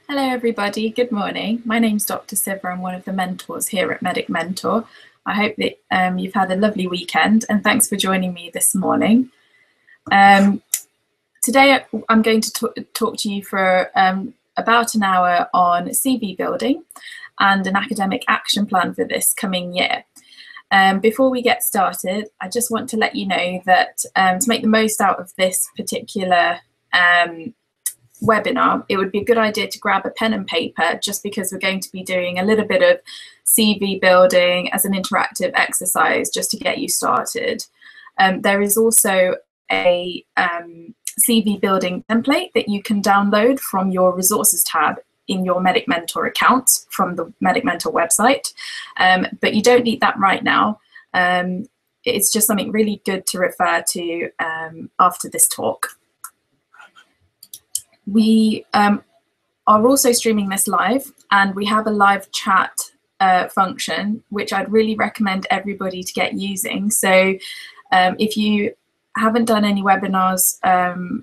Hello everybody, good morning. My name's Dr. Siva. I'm one of the mentors here at Medic Mentor. I hope that you've had a lovely weekend and thanks for joining me this morning. Today I'm going to talk to you for about an hour on CV building and an academic action plan for this coming year. Before we get started, I just want to let you know that to make the most out of this particular webinar, it would be a good idea to grab a pen and paper, just because we're going to be doing a little bit of CV building as an interactive exercise just to get you started. There is also a CV building template that you can download from your resources tab in your Medic Mentor account from the Medic Mentor website, but you don't need that right now. It's just something really good to refer to after this talk. We are also streaming this live, and we have a live chat function, which I'd really recommend everybody to get using. So if you haven't done any webinars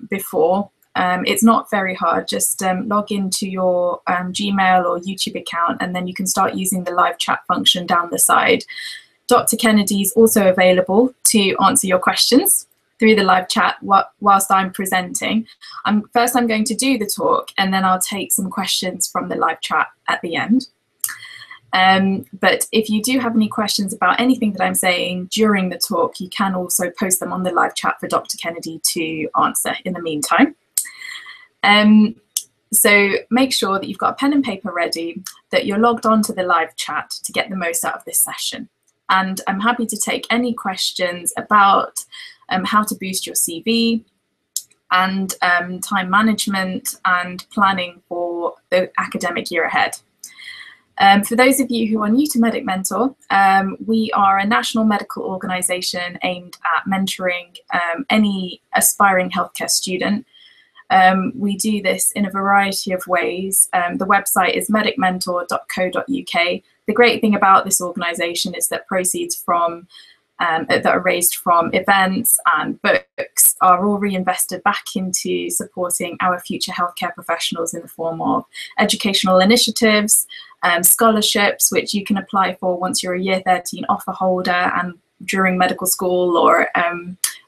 before, it's not very hard. Just log into your Gmail or YouTube account, and then you can start using the live chat function down the side. Dr. Kennedy is also available to answer your questions through the live chat whilst I'm presenting. First I'm going to do the talk, and then I'll take some questions from the live chat at the end. But if you do have any questions about anything that I'm saying during the talk, you can also post them on the live chat for Dr. Kennedy to answer in the meantime. So make sure that you've got a pen and paper ready, that you're logged on to the live chat to get the most out of this session. And I'm happy to take any questions about how to boost your CV and time management and planning for the academic year ahead. For those of you who are new to Medic Mentor, we are a national medical organisation aimed at mentoring any aspiring healthcare student. We do this in a variety of ways. The website is medicmentor.co.uk. The great thing about this organisation is that proceeds from that are raised from events and books are all reinvested back into supporting our future healthcare professionals in the form of educational initiatives, scholarships, which you can apply for once you're a Year 13 offer holder and during medical school, or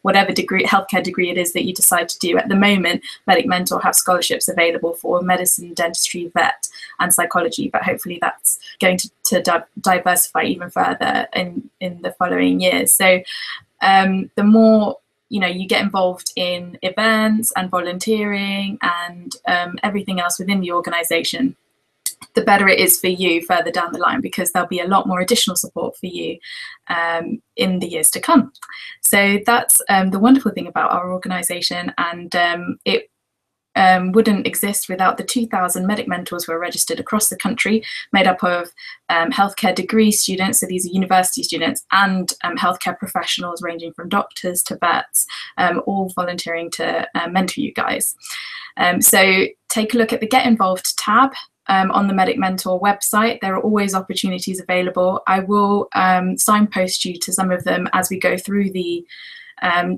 whatever healthcare degree it is that you decide to do. At the moment, Medic Mentor have scholarships available for medicine, dentistry, vet, and psychology, but hopefully that's going to diversify even further in the following years. So the more you get involved in events and volunteering and everything else within the organisation, the better it is for you further down the line, because there'll be a lot more additional support for you in the years to come. So that's the wonderful thing about our organisation, and it wouldn't exist without the 2,000 Medic Mentors who are registered across the country, made up of healthcare degree students, so these are university students, and healthcare professionals ranging from doctors to vets, all volunteering to mentor you guys. So take a look at the Get Involved tab on the Medic Mentor website. There are always opportunities available. I will signpost you to some of them as we go through the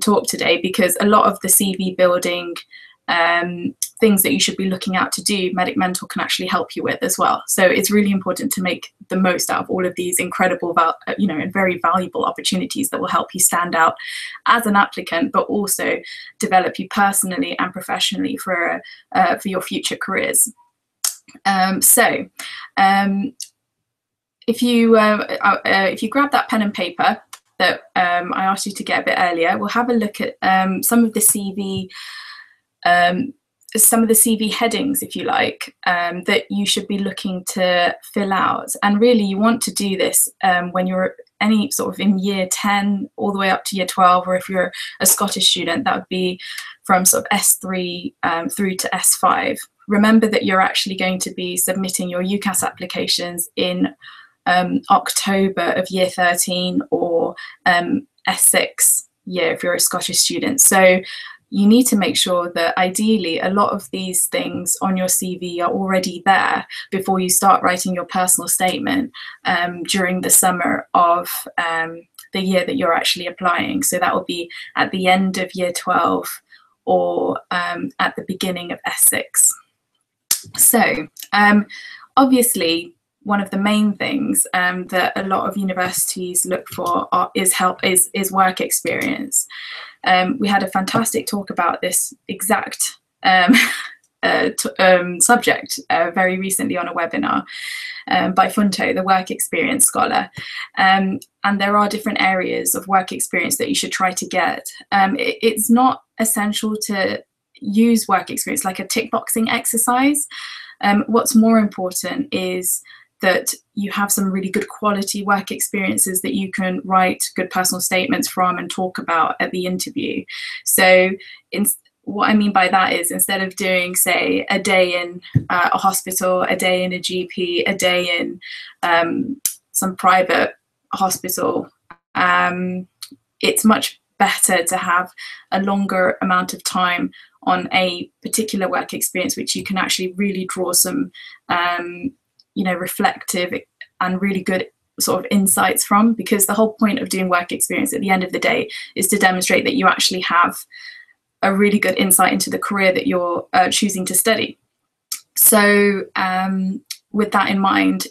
talk today, because a lot of the CV building things that you should be looking out to do, Medic Mentor can actually help you with as well. So it's really important to make the most out of all of these incredible, and very valuable opportunities that will help you stand out as an applicant, but also develop you personally and professionally for your future careers. If you grab that pen and paper that I asked you to get a bit earlier, we'll have a look at some of the CV headings, if you like, that you should be looking to fill out. And really, you want to do this when you're any sort of in year 10 all the way up to year 12, or if you're a Scottish student, that would be from sort of S3 through to S5. Remember that you're actually going to be submitting your UCAS applications in October of year 13 or S6 year if you're a Scottish student. So you need to make sure that ideally a lot of these things on your CV are already there before you start writing your personal statement during the summer of the year that you're actually applying. So that will be at the end of year 12 or at the beginning of S6. So obviously, one of the main things that a lot of universities look for is work experience. We had a fantastic talk about this exact subject very recently on a webinar by Funto, the work experience scholar. And there are different areas of work experience that you should try to get. It's not essential to use work experience like a tick boxing exercise. What's more important is that you have some really good quality work experiences that you can write good personal statements from and talk about at the interview. So what I mean by that is, instead of doing, say, a day in a hospital, a day in a GP, a day in some private hospital, it's much better to have a longer amount of time on a particular work experience, which you can actually really draw some reflective and really good sort of insights from, because the whole point of doing work experience at the end of the day is to demonstrate that you actually have a really good insight into the career that you're choosing to study. So with that in mind,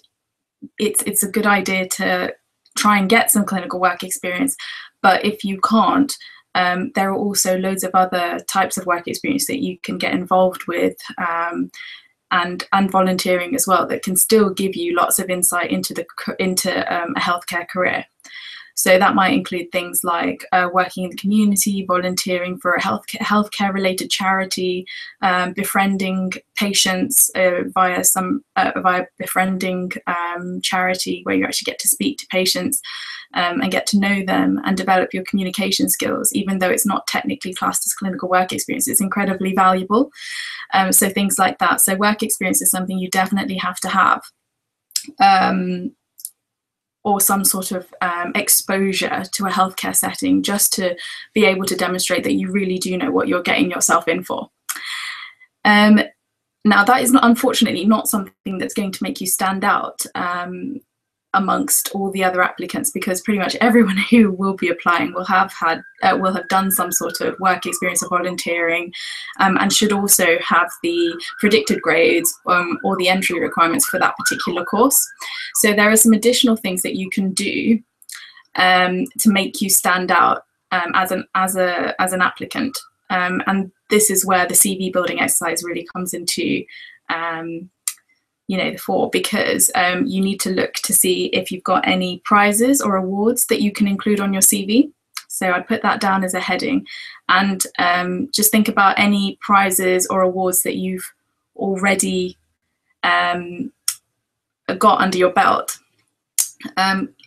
it's a good idea to try and get some clinical work experience. But if you can't, there are also loads of other types of work experience that you can get involved with, and volunteering as well, that can still give you lots of insight into a healthcare career. So that might include things like working in the community, volunteering for a healthcare related charity, befriending patients via befriending charity, where you actually get to speak to patients and get to know them and develop your communication skills. Even though it's not technically classed as clinical work experience, it's incredibly valuable. So things like that. So work experience is something you definitely have to have. Or some sort of exposure to a healthcare setting, just to be able to demonstrate that you really do know what you're getting yourself in for. Now, that is unfortunately not something that's going to make you stand out amongst all the other applicants, because pretty much everyone who will be applying will have done some sort of work experience or volunteering, and should also have the predicted grades or the entry requirements for that particular course. So there are some additional things that you can do to make you stand out as an applicant, and this is where the CV building exercise really comes into the fore, because you need to look to see if you've got any prizes or awards that you can include on your CV. So I'd put that down as a heading, and just think about any prizes or awards that you've already got under your belt.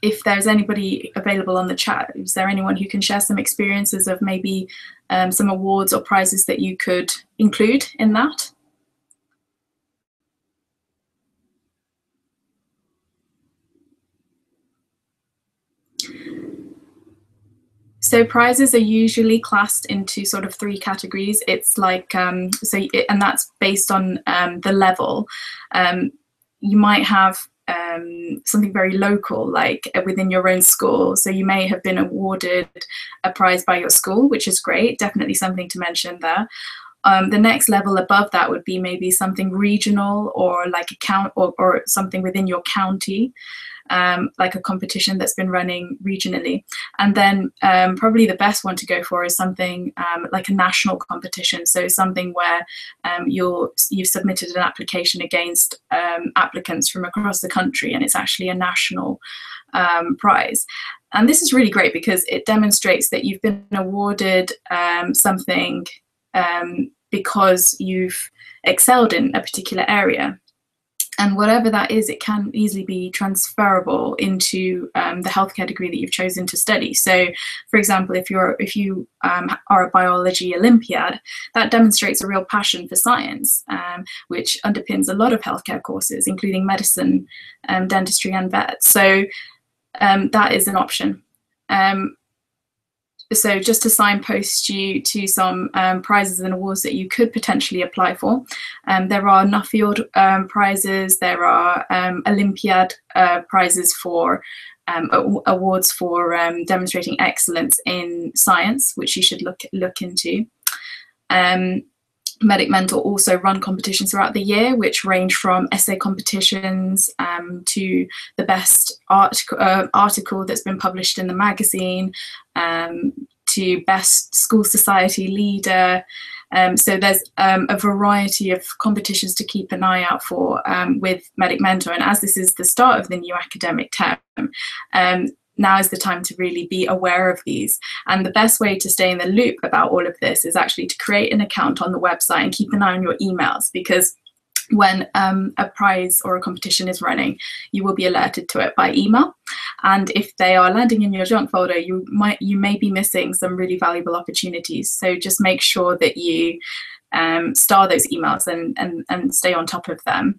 If there's anybody available on the chat, is there anyone who can share some experiences of maybe some awards or prizes that you could include in that? So prizes are usually classed into sort of 3 categories. It's like, and that's based on the level. You might have something very local, like within your own school. So you may have been awarded a prize by your school, which is great, definitely something to mention there. The next level above that would be maybe something regional, or like or something within your county. Like a competition that's been running regionally. And then probably the best one to go for is something like a national competition. So something where you've submitted an application against applicants from across the country, and it's actually a national prize. And this is really great because it demonstrates that you've been awarded something because you've excelled in a particular area. And whatever that is, it can easily be transferable into the healthcare degree that you've chosen to study. So, for example, if you are a biology Olympiad, that demonstrates a real passion for science, which underpins a lot of healthcare courses, including medicine, dentistry, and vet. So that is an option. So just to signpost you to some prizes and awards that you could potentially apply for. There are Nuffield prizes, there are Olympiad prizes for awards for demonstrating excellence in science, which you should look into. Medic Mentor also run competitions throughout the year, which range from essay competitions to the best article that's been published in the magazine, to best school society leader. So there's a variety of competitions to keep an eye out for with Medic Mentor. And as this is the start of the new academic term, now is the time to really be aware of these. And the best way to stay in the loop about all of this is actually to create an account on the website and keep an eye on your emails, because when a prize or a competition is running, you will be alerted to it by email. And if they are landing in your junk folder, you may be missing some really valuable opportunities. So just make sure that you star those emails and stay on top of them.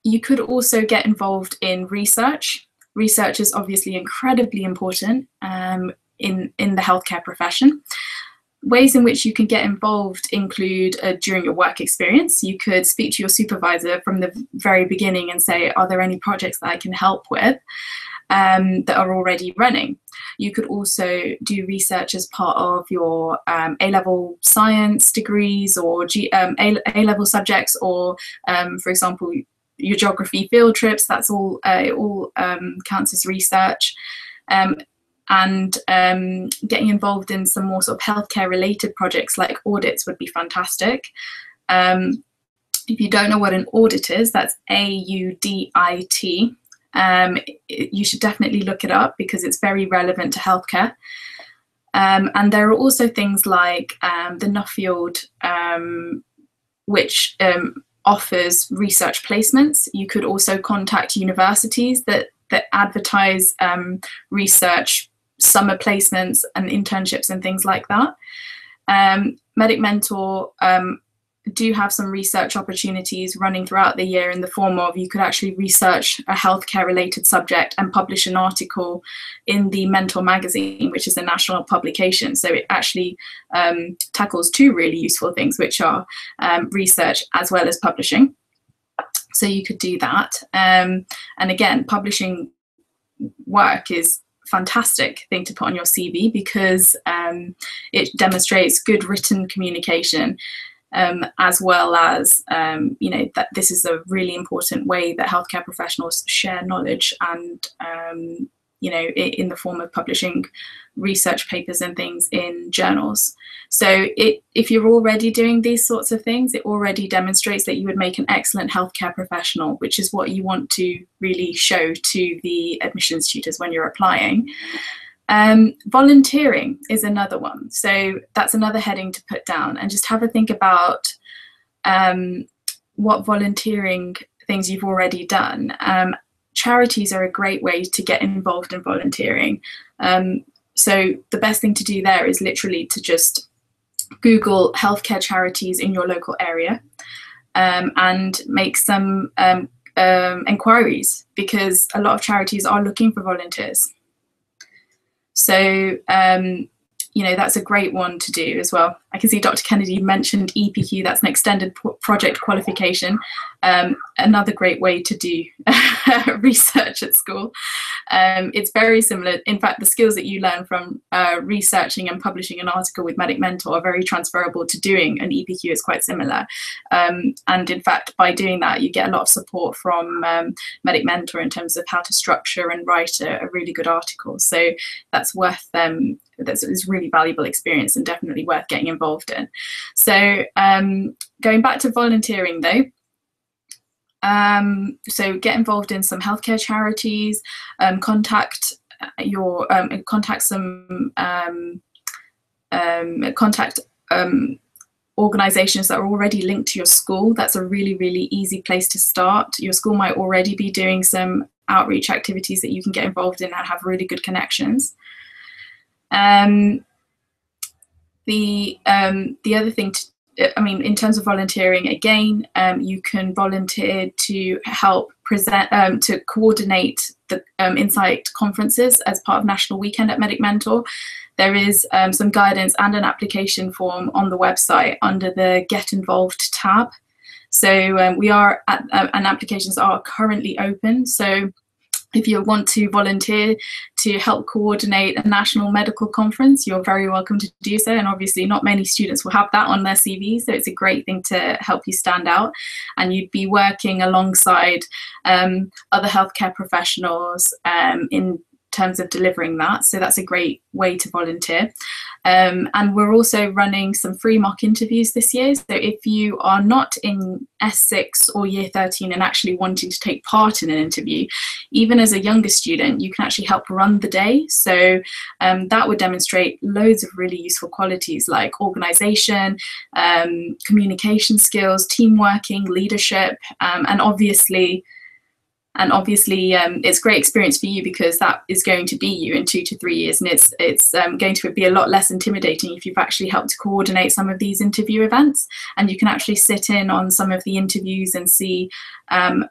You could also get involved in research. Research is obviously incredibly important in the healthcare profession. Ways in which you can get involved include during your work experience. You could speak to your supervisor from the very beginning and say, are there any projects that I can help with that are already running? You could also do research as part of your A-level science degrees or A-level subjects, or for example, your geography field trips. That's all, it all counts as research. And getting involved in some more sort of healthcare related projects like audits would be fantastic. If you don't know what an audit is, that's AUDIT. You should definitely look it up because it's very relevant to healthcare. And there are also things like the Nuffield, which offers research placements. You could also contact universities that advertise research summer placements and internships and things like that. Medic Mentor do have some research opportunities running throughout the year in the form of, you could actually research a healthcare related subject and publish an article in the Mentor magazine, which is a national publication. So it actually tackles two really useful things, which are research as well as publishing. So you could do that. And again, publishing work is a fantastic thing to put on your CV because it demonstrates good written communication, as well as, you know, that this is a really important way that healthcare professionals share knowledge and, you know, in the form of publishing research papers and things in journals. So if you're already doing these sorts of things, it already demonstrates that you would make an excellent healthcare professional, which is what you want to really show to the admissions tutors when you're applying. Volunteering is another one. So that's another heading to put down, and just have a think about what volunteering things you've already done. Charities are a great way to get involved in volunteering. So the best thing to do there is literally to just Google healthcare charities in your local area and make some inquiries, because a lot of charities are looking for volunteers. So, you know, that's a great one to do as well. I can see Dr. Kennedy mentioned EPQ, that's an extended project qualification. Another great way to do research at school. It's very similar. In fact, the skills that you learn from researching and publishing an article with Medic Mentor are very transferable to doing an EPQ. It's quite similar. And in fact, by doing that, you get a lot of support from Medic Mentor in terms of how to structure and write a really good article. So that's worth that's really valuable experience and definitely worth getting involved in. So going back to volunteering though, so get involved in some healthcare charities, contact some organizations that are already linked to your school. That's a really, really easy place to start. Your school might already be doing some outreach activities that you can get involved in and have really good connections. The other thing, in terms of volunteering, again, you can volunteer to help present, to coordinate the Insight conferences as part of National Weekend at Medic Mentor. There is some guidance and an application form on the website under the Get Involved tab. So we are at, and applications are currently open. So If you want to volunteer to help coordinate a national medical conference, you're very welcome to do so. And obviously not many students will have that on their CV, so it's a great thing to help you stand out. And you'd be working alongside other healthcare professionals in terms of delivering that. So that's a great way to volunteer. And we're also running some free mock interviews this year. So if you are not in S6 or year 13 and actually wanting to take part in an interview, even as a younger student, you can actually help run the day. So that would demonstrate loads of really useful qualities like organisation, communication skills, team working, leadership, and obviously it's great experience for you, because that is going to be you in 2 to 3 years, and it's going to be a lot less intimidating if you've actually helped to coordinate some of these interview events, and you can actually sit in on some of the interviews and see and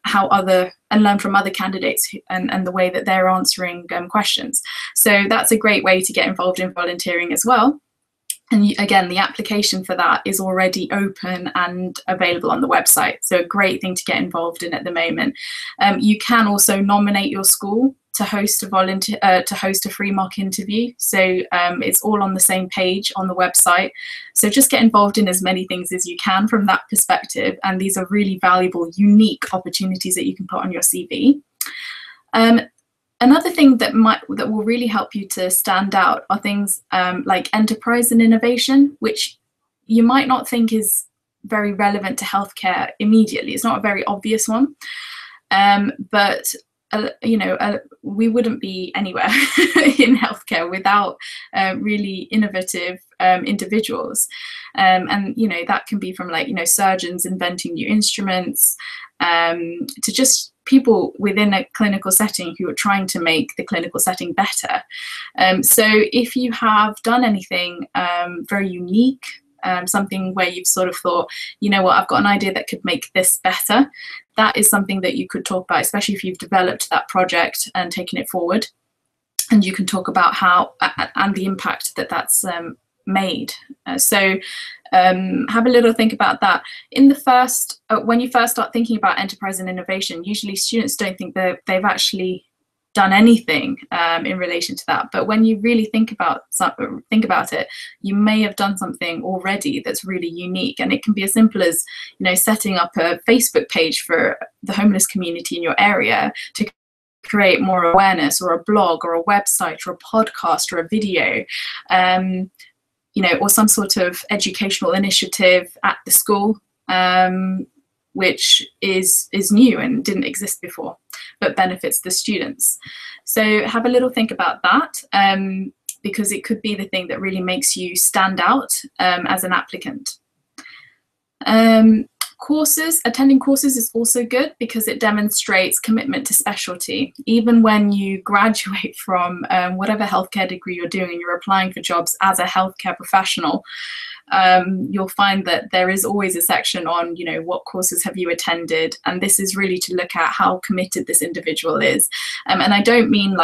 learn from other candidates and the way that they're answering questions. So that's a great way to get involved in volunteering as well. And again, the application for that is already open and available on the website. So a great thing to get involved in at the moment. You can also nominate your school to host a free mock interview. So it's all on the same page on the website. So just get involved in as many things as you can from that perspective. And these are really valuable, unique opportunities that you can put on your CV. Another thing that will really help you to stand out are things like enterprise and innovation, which you might not think is very relevant to healthcare immediately. It's not a very obvious one, but we wouldn't be anywhere in healthcare without really innovative individuals, and that can be from surgeons inventing new instruments to just people within a clinical setting who are trying to make the clinical setting better. So if you have done anything very unique, something where you've sort of thought, you know what, I've got an idea that could make this better, that is something that you could talk about, especially if you've developed that project and taken it forward. And you can talk about how and the impact that that's made. So have a little think about that. In the first, when you first start thinking about enterprise and innovation, usually students don't think that they've actually done anything in relation to that. But when you really think about it, you may have done something already that's really unique. And it can be as simple as, setting up a Facebook page for the homeless community in your area to create more awareness, or a blog or a website or a podcast or a video, or some sort of educational initiative at the school, which is new and didn't exist before, but benefits the students. So have a little think about that, because it could be the thing that really makes you stand out as an applicant. Attending courses is also good because it demonstrates commitment to specialty. Even when you graduate from whatever healthcare degree you're doing and you're applying for jobs as a healthcare professional, you'll find that there is always a section on, what courses have you attended? And this is really to look at how committed this individual is. And I don't mean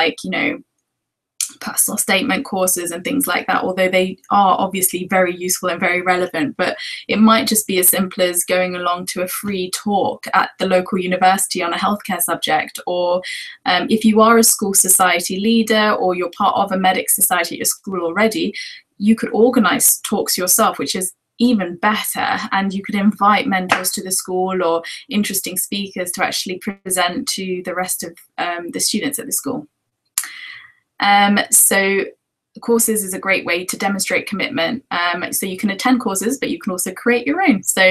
personal statement courses and things like that, although they are obviously very useful and very relevant, but it might just be as simple as going along to a free talk at the local university on a healthcare subject, or if you are a school society leader or you're part of a medic society at your school already, you could organise talks yourself, which is even better, and you could invite mentors to the school or interesting speakers to actually present to the rest of the students at the school. So courses is a great way to demonstrate commitment. So you can attend courses, but you can also create your own. So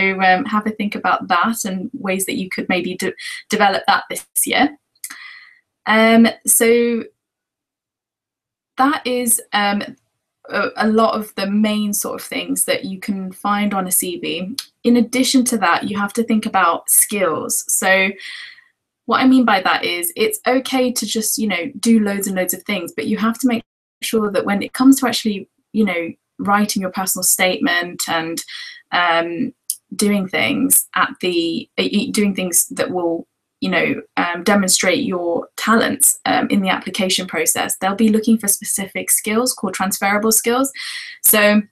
have a think about that and ways that you could maybe develop that this year. So that is a lot of the main sort of things that you can find on a CV. In addition to that, you have to think about skills. So what I mean by that is it's okay to just, do loads and loads of things, but you have to make sure that when it comes to actually, writing your personal statement and doing things that will, demonstrate your talents in the application process, they'll be looking for specific skills called transferable skills. So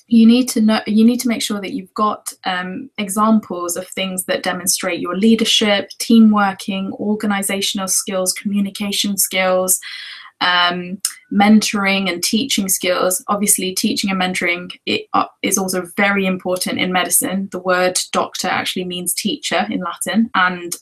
you need to make sure that you've got examples of things that demonstrate your leadership, team working, organizational skills, communication skills, mentoring and teaching skills. Obviously, teaching and mentoring is also very important in medicine. The word doctor actually means teacher in Latin, and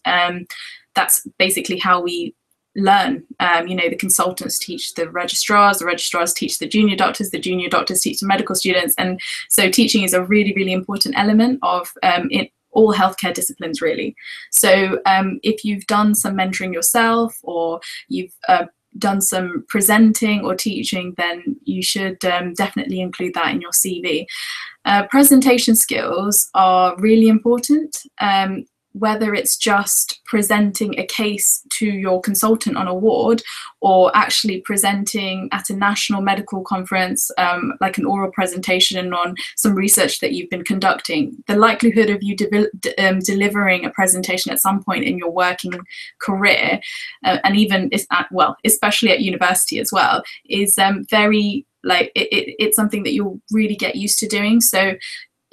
that's basically how we learn. The consultants teach the registrars teach the junior doctors teach the medical students, and so teaching is a really, really important element of in all healthcare disciplines, really. So if you've done some mentoring yourself, or you've done some presenting or teaching, then you should definitely include that in your CV. Presentation skills are really important. Whether it's just presenting a case to your consultant on a ward, or actually presenting at a national medical conference, like an oral presentation on some research that you've been conducting, the likelihood of you delivering a presentation at some point in your working career, and even especially at university as well, is very, it's something that you'll really get used to doing. So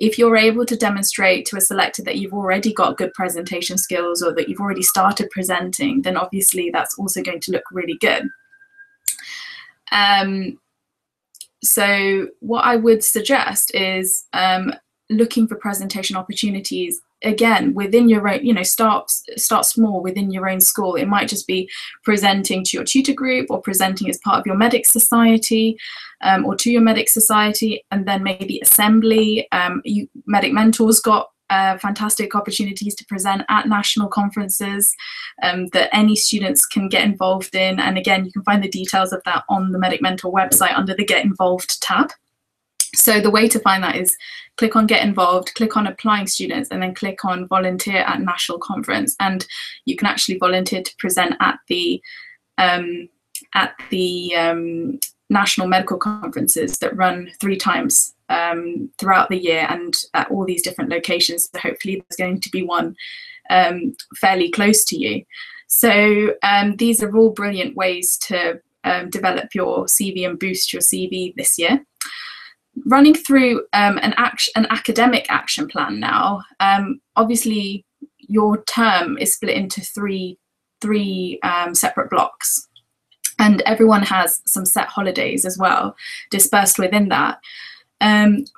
if you're able to demonstrate to a selector that you've already got good presentation skills, or that you've already started presenting, then obviously that's also going to look really good. So what I would suggest is looking for presentation opportunities, again, within your own, start small within your own school. It might just be presenting to your tutor group, or presenting as part of your medic society, or to your medic society, and then maybe assembly. Medic mentors got fantastic opportunities to present at national conferences that any students can get involved in. And again, you can find the details of that on the Medic Mentor website under the Get Involved tab. So the way to find that is click on Get Involved, click on Applying Students, and then click on Volunteer at National Conference. And you can actually volunteer to present at the national medical conferences that run 3 times throughout the year, and at all these different locations. So hopefully there's going to be one fairly close to you. So these are all brilliant ways to develop your CV and boost your CV this year. Running through an academic action plan now. Obviously, your term is split into three separate blocks, and everyone has some set holidays as well dispersed within that.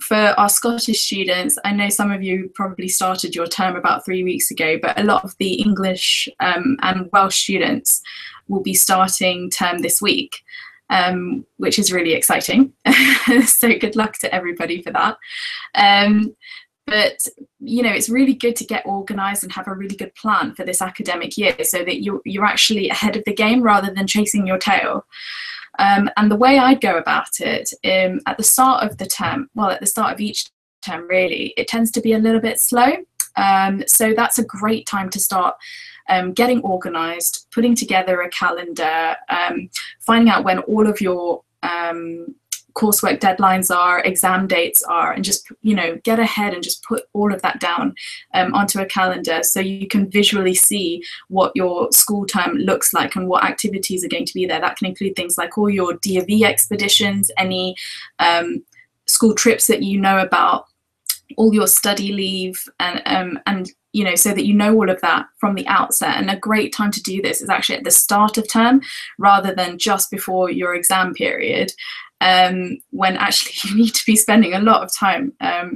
For our Scottish students, I know some of you probably started your term about 3 weeks ago, but a lot of the English and Welsh students will be starting term this week. Which is really exciting. So good luck to everybody for that. But it's really good to get organised and have a really good plan for this academic year, so that you're actually ahead of the game rather than chasing your tail. And the way I'd go about it, at the start of the term, at the start of each term really, it tends to be a little bit slow. So that's a great time to start getting organised, putting together a calendar, finding out when all of your coursework deadlines are, exam dates are, and just get ahead and just put all of that down onto a calendar, so you can visually see what your school term looks like and what activities are going to be there. That can include things like all your DOV expeditions, any school trips that you know about, all your study leave, and so that you know all of that from the outset. And a great time to do this is actually at the start of term, rather than just before your exam period, when actually you need to be spending a lot of time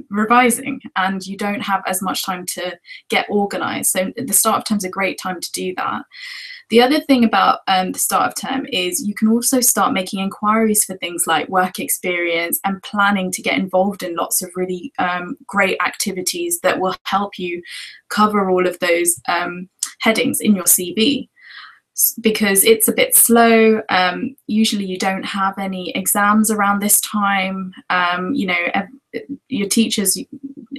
revising, and you don't have as much time to get organised. So the start of term is a great time to do that. The other thing about the start of term is you can also start making inquiries for things like work experience, and planning to get involved in lots of really great activities that will help you cover all of those headings in your CV. Because it's a bit slow. Usually you don't have any exams around this time. Your teachers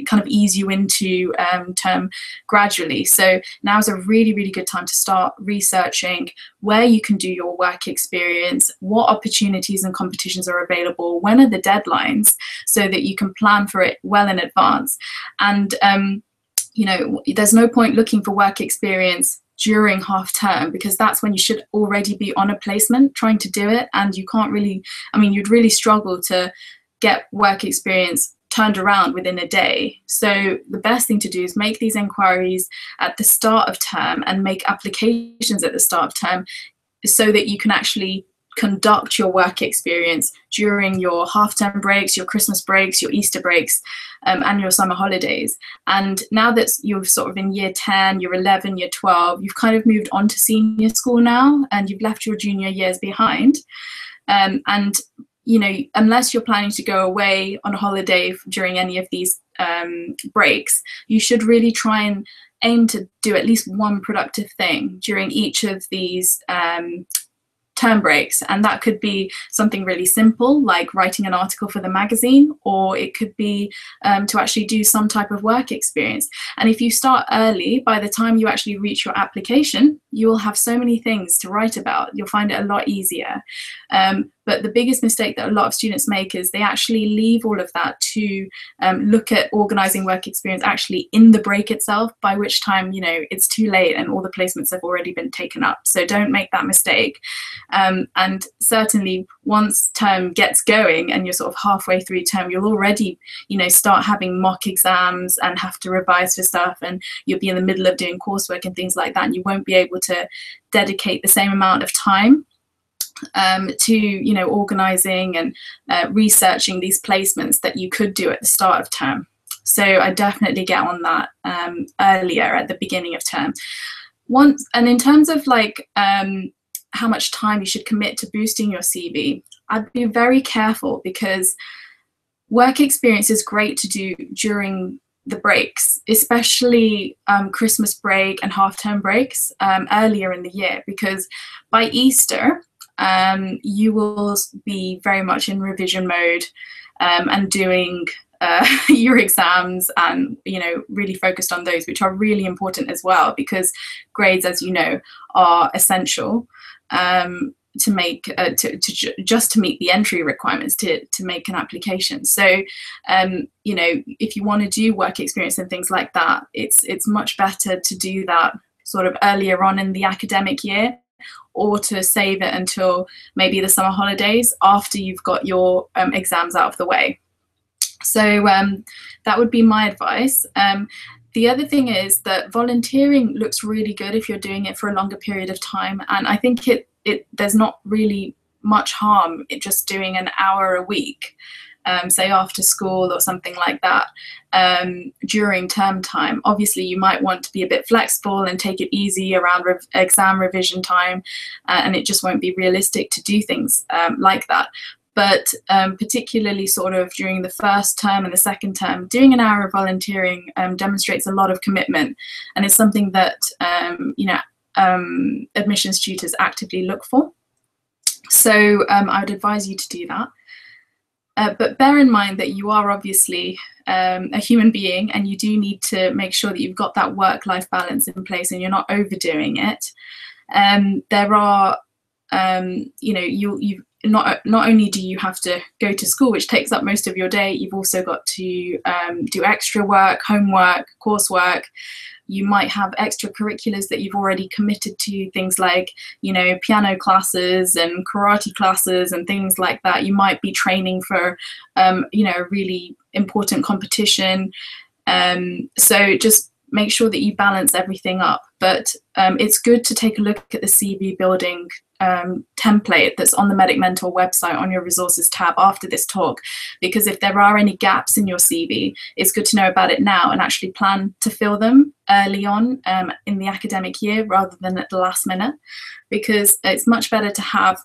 kind of ease you into term gradually. So now's a really, really good time to start researching where you can do your work experience, what opportunities and competitions are available, when are the deadlines, so that you can plan for it well in advance. And there's no point looking for work experience during half term, because that's when you should already be on a placement trying to do it, and you can't really, you'd really struggle to get work experience turned around within a day. So the best thing to do is make these inquiries at the start of term and make applications at the start of term, so that you can actually conduct your work experience during your half-term breaks, your Christmas breaks, your Easter breaks, and your summer holidays. And now that you're sort of in year 10, year 11, year 12, you've kind of moved on to senior school now, and you've left your junior years behind. And you know, unless you're planning to go away on a holiday during any of these breaks, you should really try and aim to do at least one productive thing during each of these term breaks. And that could be something really simple, like writing an article for the magazine, or it could be to actually do some type of work experience. And if you start early, by the time you actually reach your application, you will have so many things to write about. You'll find it a lot easier. But the biggest mistake that a lot of students make is they actually leave all of that to look at organising work experience actually in the break itself, by which time, you know, it's too late and all the placements have already been taken up. So don't make that mistake. And certainly once term gets going and you're sort of halfway through term, you'll already, you know, start having mock exams and have to revise for stuff, and you'll be in the middle of doing coursework and things like that, and you won't be able to dedicate the same amount of time to, you know, organising and researching these placements that you could do at the start of term. So I definitely get on that earlier at the beginning of term. And in terms of like how much time you should commit to boosting your CV, I'd be very careful, because work experience is great to do during the breaks, especially Christmas break and half-term breaks earlier in the year, because by Easter you will be very much in revision mode and doing your exams, and, you know, really focused on those, which are really important as well, because grades, as you know, are essential to make just to meet the entry requirements to make an application. So you know, if you want to do work experience and things like that, it's much better to do that sort of earlier on in the academic year, or to save it until maybe the summer holidays after you've got your exams out of the way. So that would be my advice. The other thing is that volunteering looks really good if you're doing it for a longer period of time, and I think there's not really much harm in just doing an hour a week, say after school or something like that, during term time. Obviously you might want to be a bit flexible and take it easy around exam revision time, and it just won't be realistic to do things like that. But particularly sort of during the first term and the second term, doing an hour of volunteering demonstrates a lot of commitment, and it's something that you know, admissions tutors actively look for. So I would advise you to do that. But bear in mind that you are obviously a human being, and you do need to make sure that you've got that work-life balance in place and you're not overdoing it. There are, you know, you not only do you have to go to school, which takes up most of your day, you've also got to do extra work, homework, coursework. You might have extracurriculars that you've already committed to, things like, you know, piano classes and karate classes and things like that. You might be training for, you know, a really important competition. So just make sure that you balance everything up. But it's good to take a look at the CV building template that's on the Medic Mentor website on your resources tab after this talk, because if there are any gaps in your CV, it's good to know about it now and actually plan to fill them early on in the academic year rather than at the last minute, because it's much better to have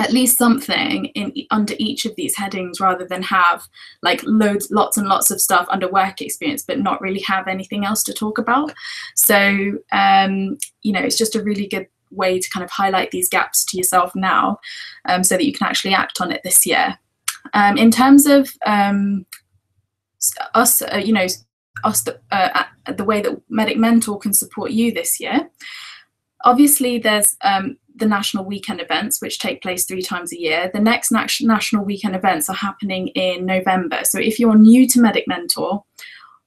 at least something under each of these headings rather than have like lots and lots of stuff under work experience but not really have anything else to talk about. So you know, it's just a really good way to kind of highlight these gaps to yourself now, so that you can actually act on it this year. In terms of us, you know, the way that Medic Mentor can support you this year, obviously there's the national weekend events, which take place 3 times a year. The next national weekend events are happening in November. So if you're new to Medic Mentor,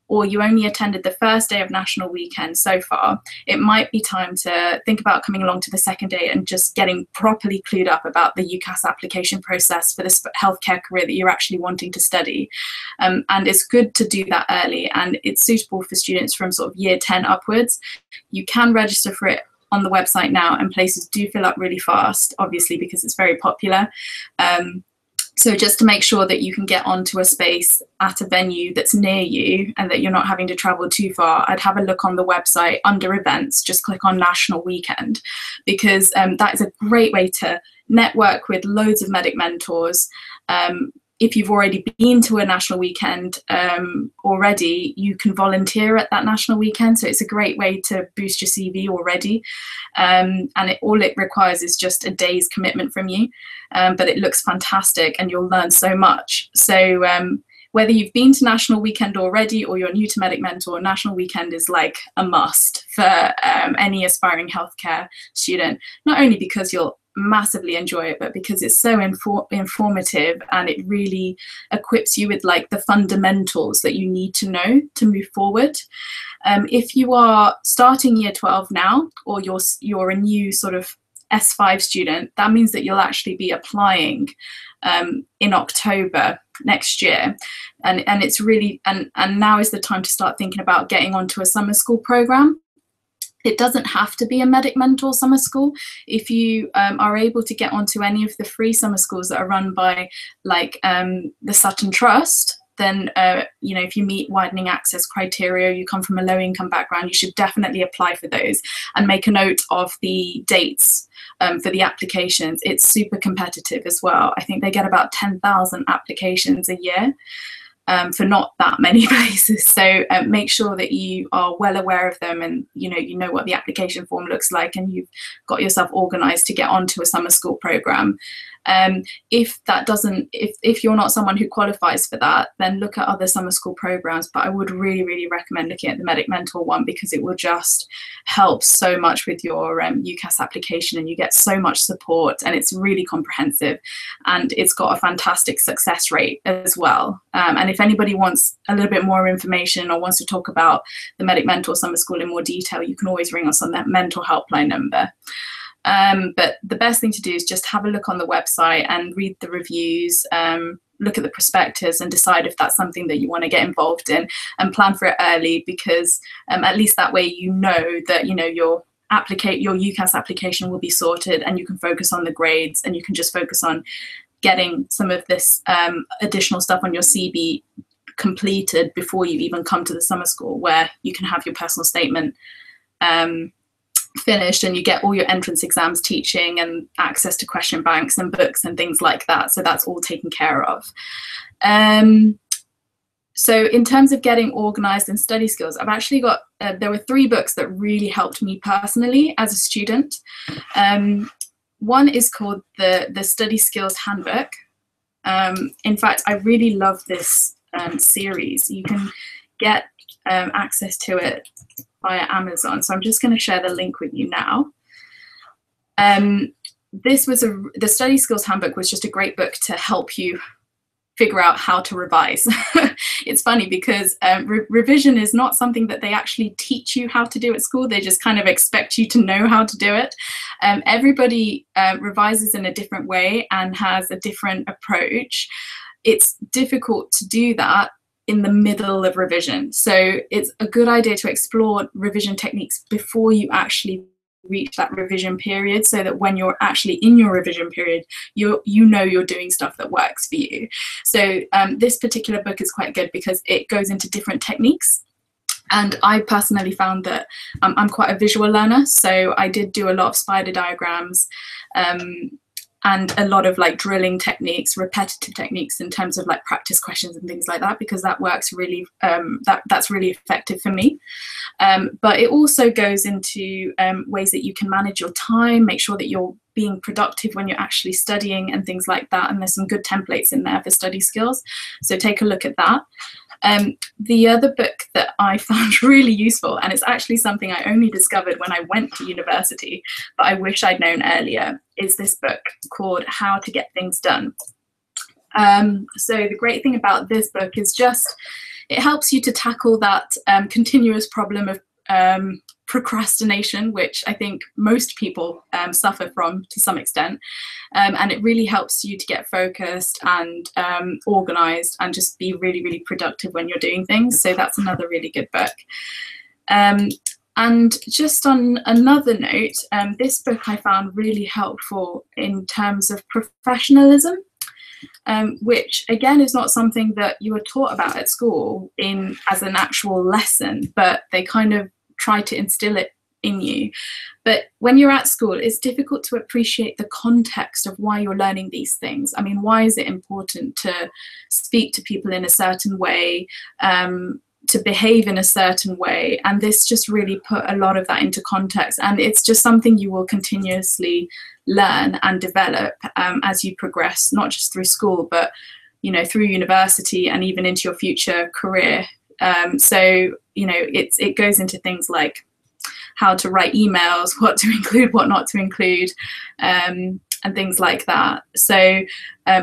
or you only attended the first day of National Weekend so far, it might be time to think about coming along to the second day and just getting properly clued up about the UCAS application process for this healthcare career that you're actually wanting to study. And it's good to do that early, and it's suitable for students from sort of year 10 upwards. You can register for it on the website now, and places do fill up really fast, obviously, because it's very popular. So just to make sure that you can get onto a space at a venue that's near you and that you're not having to travel too far, I'd have a look on the website under events, just click on National Weekend, because that is a great way to network with loads of medic mentors. If you've already been to a National Weekend already, you can volunteer at that National Weekend. So it's a great way to boost your CV already. And all it requires is just a day's commitment from you. But it looks fantastic and you'll learn so much. So whether you've been to National Weekend already or you're new to Medic Mentor, National Weekend is like a must for any aspiring healthcare student, not only because you'll massively enjoy it, but because it's so informative, and it really equips you with like the fundamentals that you need to know to move forward. If you are starting year 12 now, or you're a new sort of S5 student, that means that you'll actually be applying in October next year, and it's really and now is the time to start thinking about getting onto a summer school program. It doesn't have to be a Medic Mentor summer school. If you are able to get onto any of the free summer schools that are run by like the Sutton Trust, then you know, if you meet widening access criteria, you come from a low income background, you should definitely apply for those and make a note of the dates for the applications. It's super competitive as well. I think they get about 10,000 applications a year. For not that many places, so make sure that you are well aware of them, and you know what the application form looks like, and you've got yourself organised to get onto a summer school program. If you're not someone who qualifies for that, then look at other summer school programs. But I would really recommend looking at the Medic Mentor one, because it will just help so much with your UCAS application, and you get so much support, and it's really comprehensive, and it's got a fantastic success rate as well. And if anybody wants a little bit more information or wants to talk about the Medic Mentor Summer School in more detail, you can always ring us on that mental helpline number. But the best thing to do is just have a look on the website and read the reviews, look at the prospectus, and decide if that's something that you want to get involved in, and plan for it early, because at least that way you know that your UCAS application will be sorted, and you can focus on the grades, and you can just focus on getting some of this additional stuff on your CV completed before you even come to the summer school, where you can have your personal statement finished, and you get all your entrance exams teaching and access to question banks and books and things like that. So that's all taken care of. So in terms of getting organised and study skills, I've actually got, there were 3 books that really helped me personally as a student. One is called the Study Skills Handbook. In fact, I really love this series. You can get access to it via Amazon. So I'm just going to share the link with you now. The Study Skills Handbook was just a great book to help you figure out how to revise. It's funny because revision is not something that they actually teach you how to do at school. They just kind of expect you to know how to do it. Everybody revises in a different way and has a different approach. It's difficult to do that in the middle of revision. So it's a good idea to explore revision techniques before you actually reach that revision period, so that when you're actually in your revision period, you know you're doing stuff that works for you. So this particular book is quite good because it goes into different techniques. And I personally found that I'm quite a visual learner, so I did do a lot of spider diagrams and a lot of like drilling techniques, repetitive techniques in terms of like practice questions and things like that, because that works really, that's really effective for me. But it also goes into ways that you can manage your time, make sure that you're being productive when you're actually studying and things like that. And there's some good templates in there for study skills. So take a look at that. The other book that I found really useful, and it's actually something I only discovered when I went to university, but I wish I'd known earlier, is this book called How to Get Things Done. So the great thing about this book is just, it helps you to tackle that continuous problem of procrastination, which I think most people suffer from to some extent, and it really helps you to get focused and organized and just be really, really productive when you're doing things. So that's another really good book. And just on another note, this book I found really helpful in terms of professionalism, which again is not something that you were taught about at school as an actual lesson, but they kind of try to instill it in you. But when you're at school, it's difficult to appreciate the context of why you're learning these things. I mean, why is it important to speak to people in a certain way, to behave in a certain way? And this just really put a lot of that into context, and it's just something you will continuously learn and develop as you progress, not just through school, but through university and even into your future career. So it goes into things like how to write emails, what to include, what not to include, and things like that. So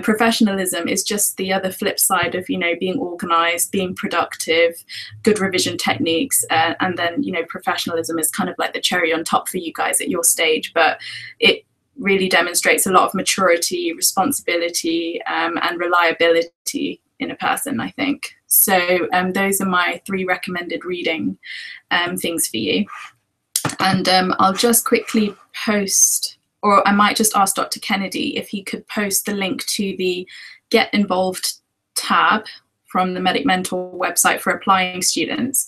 professionalism is just the other flip side of being organized, being productive, good revision techniques, and then professionalism is kind of like the cherry on top for you guys at your stage, but it really demonstrates a lot of maturity, responsibility, and reliability in a person, I think. So those are my 3 recommended reading things for you. And I'll just quickly post, or I might just ask Dr. Kennedy if he could post the link to the Get Involved tab from the Medic Mentor website for applying students.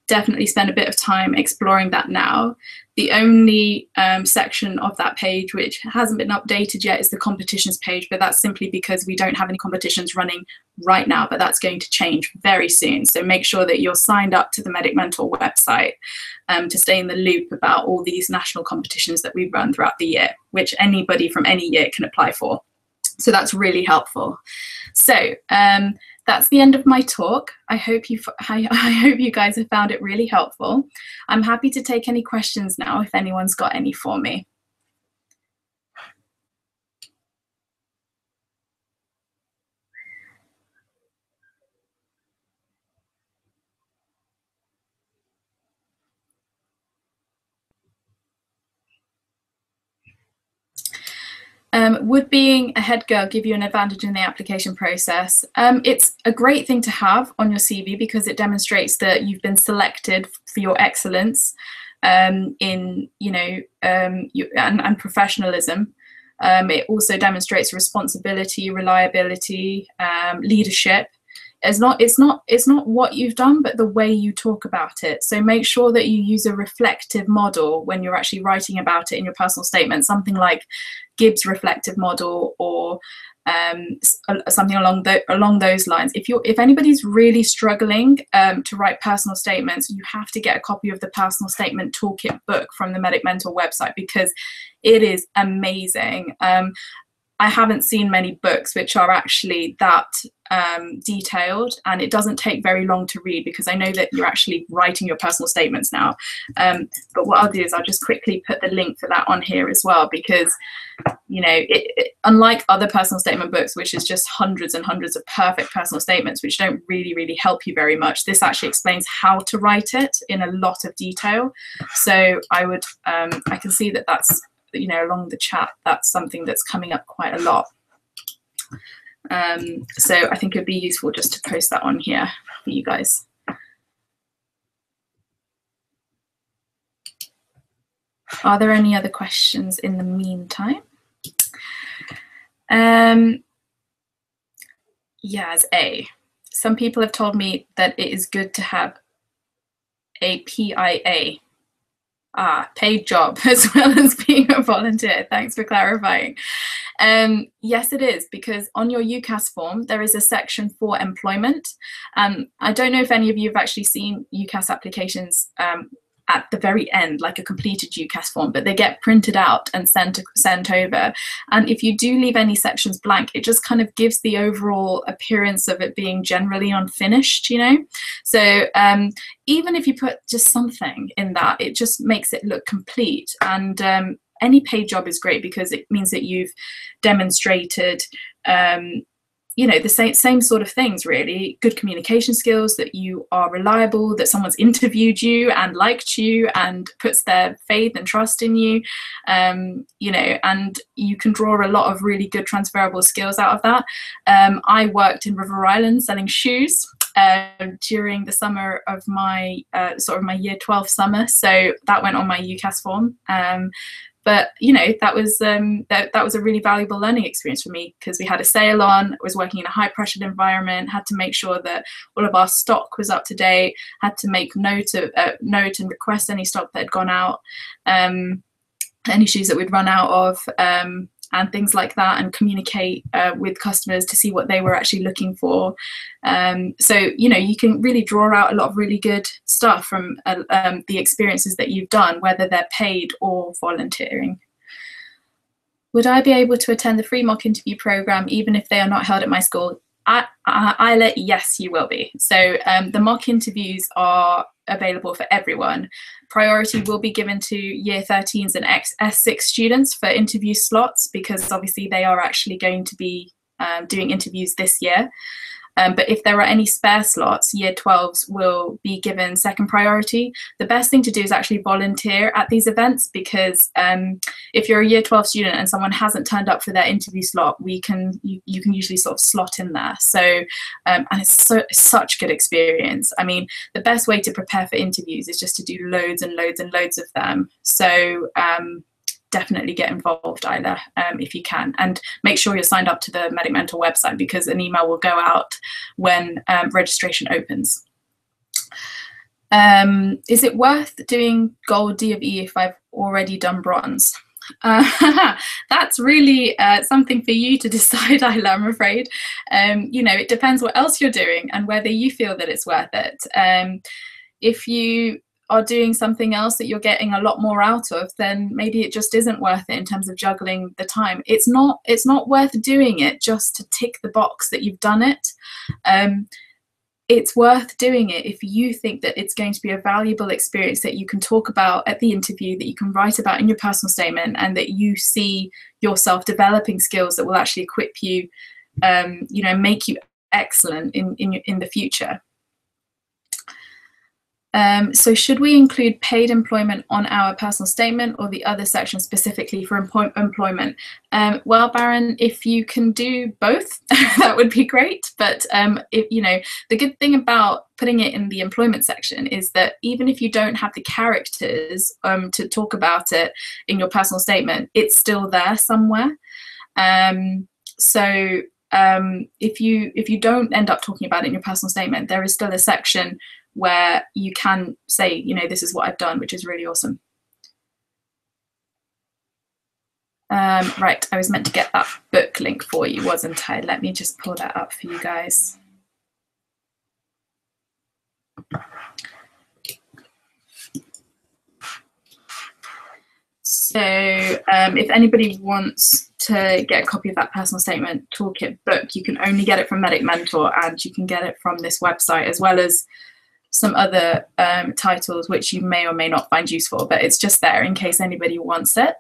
Definitely spend a bit of time exploring that now. The only section of that page which hasn't been updated yet is the competitions page, but that's simply because we don't have any competitions running right now, but that's going to change very soon. So make sure that you're signed up to the Medic Mentor website to stay in the loop about all these national competitions that we run throughout the year, which anybody from any year can apply for. So that's really helpful. So that's the end of my talk. I hope you guys have found it really helpful. I'm happy to take any questions now if anyone's got any for me. Would being a head girl give you an advantage in the application process? It's a great thing to have on your CV because it demonstrates that you've been selected for your excellence in, and professionalism. It also demonstrates responsibility, reliability, leadership. It's not what you've done, but the way you talk about it. So make sure that you use a reflective model when you're actually writing about it in your personal statement, something like Gibbs reflective model, or something along those lines. If anybody's really struggling to write personal statements, you have to get a copy of the personal statement toolkit book from the Medic Mentor website because it is amazing. I haven't seen many books which are actually that detailed, and it doesn't take very long to read because I know that you're actually writing your personal statements now. But what I'll do is I'll just quickly put the link for that on here as well, because unlike other personal statement books, which is just hundreds and hundreds of perfect personal statements which don't really help you very much, this actually explains how to write it in a lot of detail. So I can see that that's along the chat, that's something that's coming up quite a lot. So I think it'd be useful just to post that on here for you guys. Are there any other questions in the meantime? Yes, A. Some people have told me that it is good to have a PIA. Paid job as well as being a volunteer. Thanks for clarifying. Yes, it is, because on your UCAS form, there is a section for employment. I don't know if any of you have actually seen UCAS applications at the very end, like a completed UCAS form, but they get printed out and sent over. And if you do leave any sections blank, it just kind of gives the overall appearance of it being generally unfinished, So even if you put just something in that, it just makes it look complete. And any paid job is great because it means that you've demonstrated you know, the same sort of things really. Good communication skills, that you are reliable, that someone's interviewed you and liked you and puts their faith and trust in you, you know, and you can draw a lot of really good transferable skills out of that. I worked in River Island selling shoes during the summer of my sort of my year 12 summer, so that went on my UCAS form. But you know, that was a really valuable learning experience for me, because we had a sale on, I was working in a high pressured environment, had to make sure that all of our stock was up to date, had to make note and request any stock that had gone out, any shoes that we'd run out of, and things like that, and communicate with customers to see what they were actually looking for. So, you know, you can really draw out a lot of really good stuff from the experiences that you've done, whether they're paid or volunteering. Would I be able to attend the free mock interview program even if they are not held at my school? Isla, yes, you will be. So the mock interviews are available for everyone. Priority will be given to year 13s and S6 students for interview slots, because obviously they are actually going to be doing interviews this year. But if there are any spare slots, year 12s will be given second priority. The best thing to do is actually volunteer at these events, because if you're a year 12 student and someone hasn't turned up for their interview slot, you can usually sort of slot in there. So, and it's such good experience. I mean, the best way to prepare for interviews is just to do loads and loads and loads of them. So, definitely get involved, Isla, if you can, and make sure you're signed up to the Medic Mentor website, because an email will go out when registration opens. Is it worth doing gold D of E if I've already done bronze? That's really something for you to decide, Isla, I'm afraid. You know, it depends what else you're doing and whether you feel that it's worth it. If you are doing something else that you're getting a lot more out of, then maybe it just isn't worth it in terms of juggling the time. It's not worth doing it just to tick the box that you've done it. It's worth doing it if you think that it's going to be a valuable experience that you can talk about at the interview, that you can write about in your personal statement, and that you see yourself developing skills that will actually equip you, you know, make you excellent in the future. So should we include paid employment on our personal statement or the other section specifically for employment? Well, Baron, if you can do both, that would be great. But if, you know, the good thing about putting it in the employment section is that even if you don't have the characters to talk about it in your personal statement, it's still there somewhere. So if you don't end up talking about it in your personal statement, there is still a section where you can say, you know, this is what I've done, which is really awesome. Right, I was meant to get that book link for you, wasn't I? Let me just pull that up for you guys. So if anybody wants to get a copy of that personal statement toolkit book, you can only get it from Medic Mentor, and you can get it from this website, as well as some other titles which you may or may not find useful, but it's just there in case anybody wants it.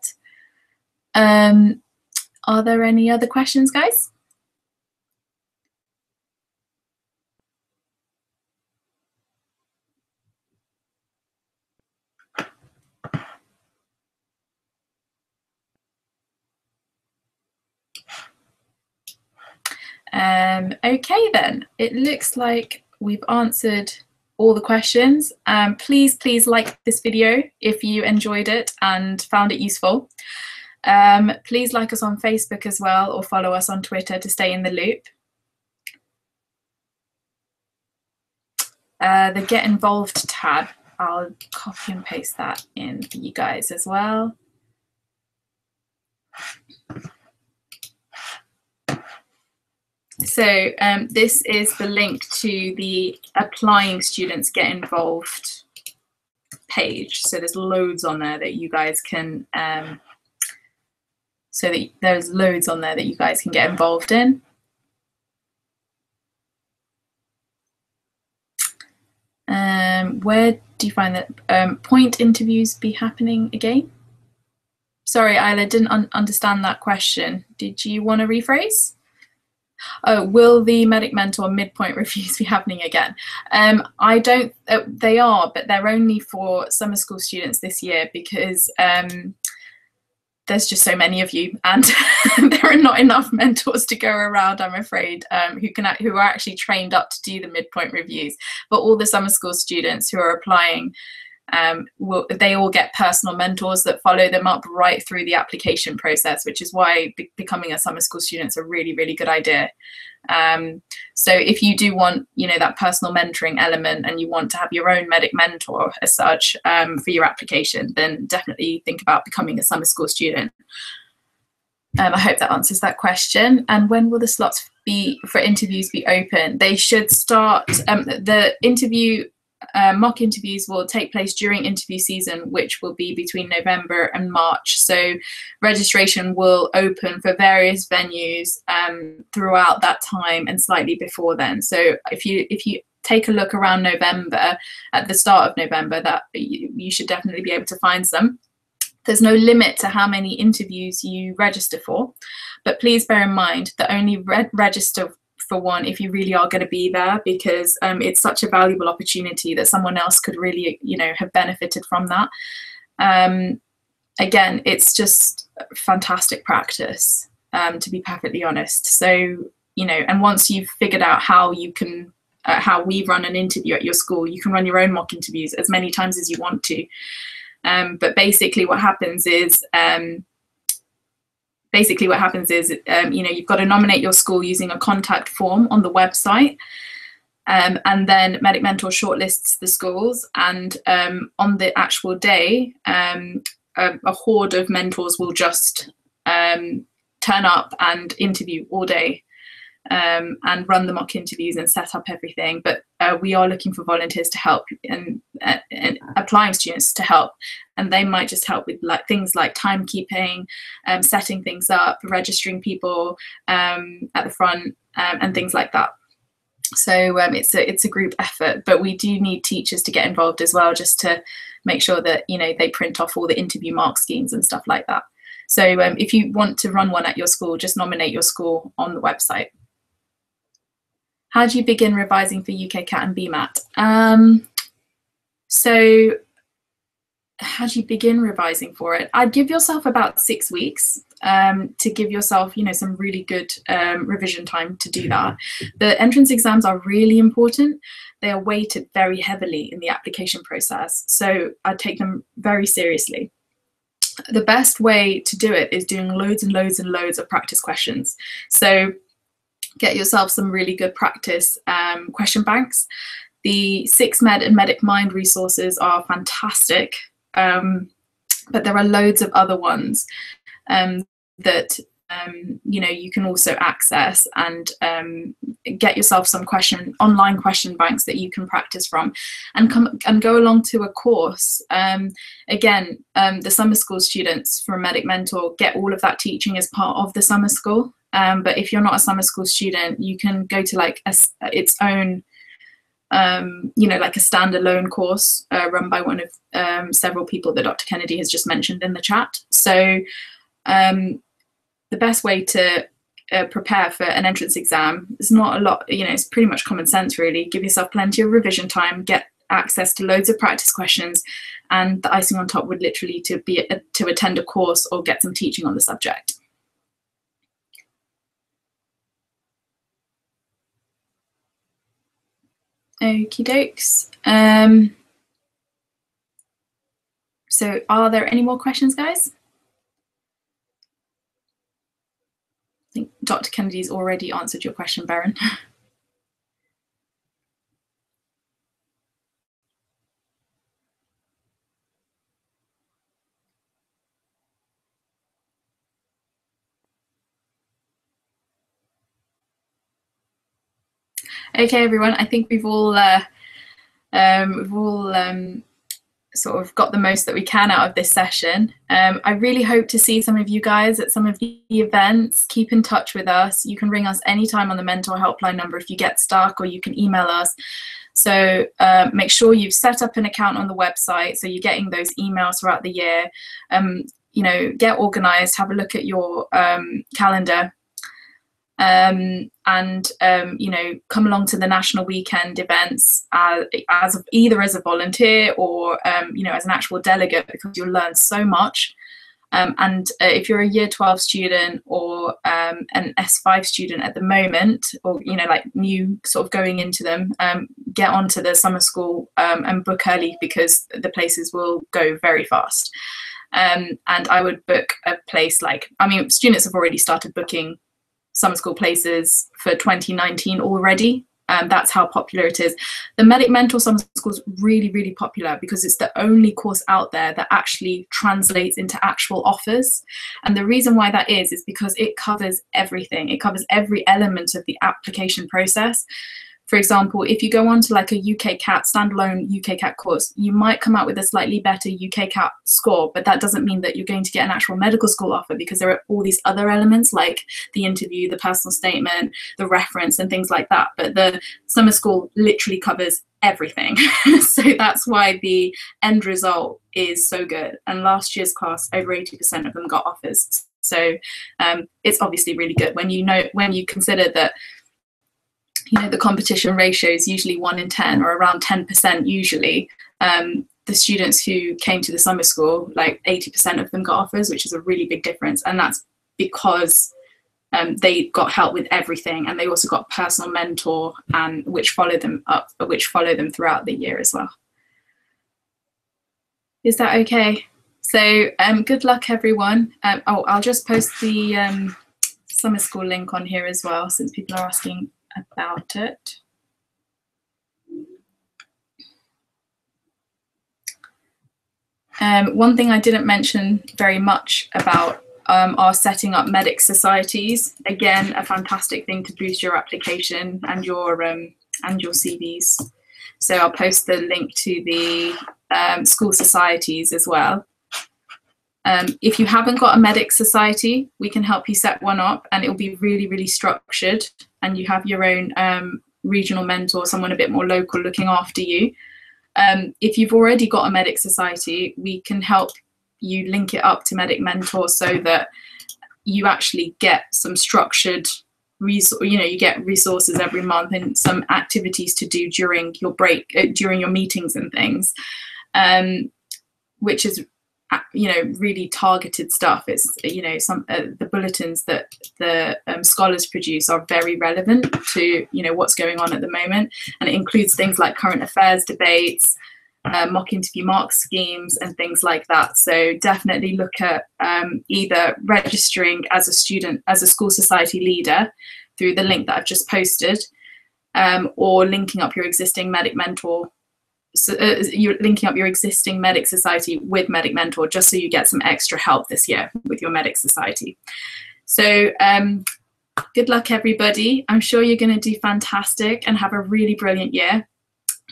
Are there any other questions, guys? Okay then, it looks like we've answered all the questions. Please like this video if you enjoyed it and found it useful. Please like us on Facebook as well, or follow us on Twitter to stay in the loop. The Get Involved tab, I'll copy and paste that in for you guys as well. So this is the link to the Applying Students Get Involved page. So there's loads on there that you guys can, there's loads on there that you guys can get involved in. Where do you find that point interviews be happening again? Sorry, Isla, didn't understand that question. Did you want to rephrase? Oh, will the Medic Mentor midpoint reviews be happening again? I don't, they are, but they're only for summer school students this year because there's just so many of you, and there are not enough mentors to go around, I'm afraid, who are actually trained up to do the midpoint reviews. But all the summer school students who are applying, they all get personal mentors that follow them up right through the application process, which is why becoming a summer school student is a really, really good idea. So if you do want, you know, that personal mentoring element and you want to have your own medic mentor as such for your application, then definitely think about becoming a summer school student. I hope that answers that question. And when will the slots for interviews be open? They should start, the interview mock interviews will take place during interview season, which will be between November and March. So registration will open for various venues throughout that time and slightly before then. So if you take a look around November, at the start of November, that you should definitely be able to find some. There's no limit to how many interviews you register for, but please bear in mind that only register for one if you really are going to be there, because it's such a valuable opportunity that someone else could really, you know, have benefited from that. Again, it's just fantastic practice, to be perfectly honest. So, you know, and once you've figured out how you can, how we run an interview at your school, you can run your own mock interviews as many times as you want to. But basically what happens is, you know, you've got to nominate your school using a contact form on the website, and then Medic Mentor shortlists the schools, and on the actual day, a horde of mentors will just turn up and interview all day, and run the mock interviews and set up everything. But we are looking for volunteers to help, and applying students to help, and they might just help with like things like timekeeping, setting things up, registering people at the front, and things like that. So it's a group effort, but we do need teachers to get involved as well, just to make sure that, you know, they print off all the interview mark schemes and stuff like that. So if you want to run one at your school, just nominate your school on the website. How do you begin revising for UK CAT and BMAT? So how do you begin revising for it? I'd give yourself about 6 weeks to give yourself, you know, some really good revision time to do that. The entrance exams are really important. They are weighted very heavily in the application process, so I take them very seriously. The best way to do it is doing loads and loads and loads of practice questions. So get yourself some really good practice question banks. The 6Med and Medic Mind resources are fantastic, but there are loads of other ones that you know, you can also access, and get yourself some online question banks that you can practice from, and go along to a course. Again, the summer school students from Medic Mentor get all of that teaching as part of the summer school. But if you're not a summer school student, you can go to like its own, you know, like a standalone course run by one of several people that Dr. Kennedy has just mentioned in the chat. So the best way to prepare for an entrance exam is not a lot, you know, it's pretty much common sense really. Give yourself plenty of revision time, get access to loads of practice questions, and the icing on top would literally to attend a course or get some teaching on the subject. Okie dokes. So are there any more questions, guys? I think Dr. Kennedy's already answered your question, Baron. Okay, everyone, I think we've all sort of got the most that we can out of this session. I really hope to see some of you guys at some of the events. Keep in touch with us. You can ring us anytime on the Mentor Helpline number if you get stuck, or you can email us. So make sure you've set up an account on the website so you're getting those emails throughout the year. You know, get organized, have a look at your calendar. You know, come along to the national weekend events either as a volunteer or you know, as an actual delegate, because you'll learn so much. If you're a year 12 student or an S5 student at the moment, or you know, like new sort of going into them, get onto the summer school and book early, because the places will go very fast. And I would book a place like, I mean, students have already started booking summer school places for 2019 already. That's how popular it is. The Medic Mentor Summer School is really, really popular because it's the only course out there that actually translates into actual offers. And the reason why that is because it covers everything. It covers every element of the application process. For example, if you go on to like a UK CAT, standalone UK CAT course, you might come out with a slightly better UK CAT score, but that doesn't mean that you're going to get an actual medical school offer, because there are all these other elements like the interview, the personal statement, the reference and things like that. But the summer school literally covers everything. So that's why the end result is so good. And last year's class, over 80% of them got offers. So it's obviously really good when you consider that, you know, the competition ratio is usually 1 in 10 or around 10% usually. The students who came to the summer school, like 80% of them got offers, which is a really big difference. And that's because they got help with everything, and they also got a personal mentor, and which follow them throughout the year as well. Is that okay? So good luck, everyone. Oh, I'll just post the summer school link on here as well, since people are asking about it. One thing I didn't mention very much about are setting up medic societies. Again, a fantastic thing to boost your application and your CVs. So I'll post the link to the school societies as well. If you haven't got a medic society, we can help you set one up, and it will be really, really structured, and you have your own regional mentor, someone a bit more local looking after you. If you've already got a medic society, we can help you link it up to Medic Mentor, so that you actually get some structured you get resources every month and some activities to do during your break, during your meetings and things, which is, you know, really targeted stuff. It's, you know, some the bulletins that the scholars produce are very relevant to, you know, what's going on at the moment, and it includes things like current affairs debates, mock interview mark schemes and things like that. So definitely look at either registering as a student, as a school society leader through the link that I've just posted, or linking up your existing Medic Mentor. So you're linking up your existing medic society with Medic Mentor, just so you get some extra help this year with your medic society. So good luck, everybody. I'm sure you're going to do fantastic and have a really brilliant year.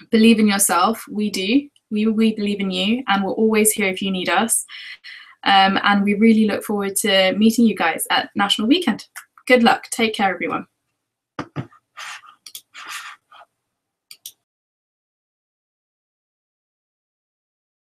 Believe in yourself. We do. We believe in you, and we're always here if you need us. And we really look forward to meeting you guys at National Weekend. Good luck. Take care, everyone.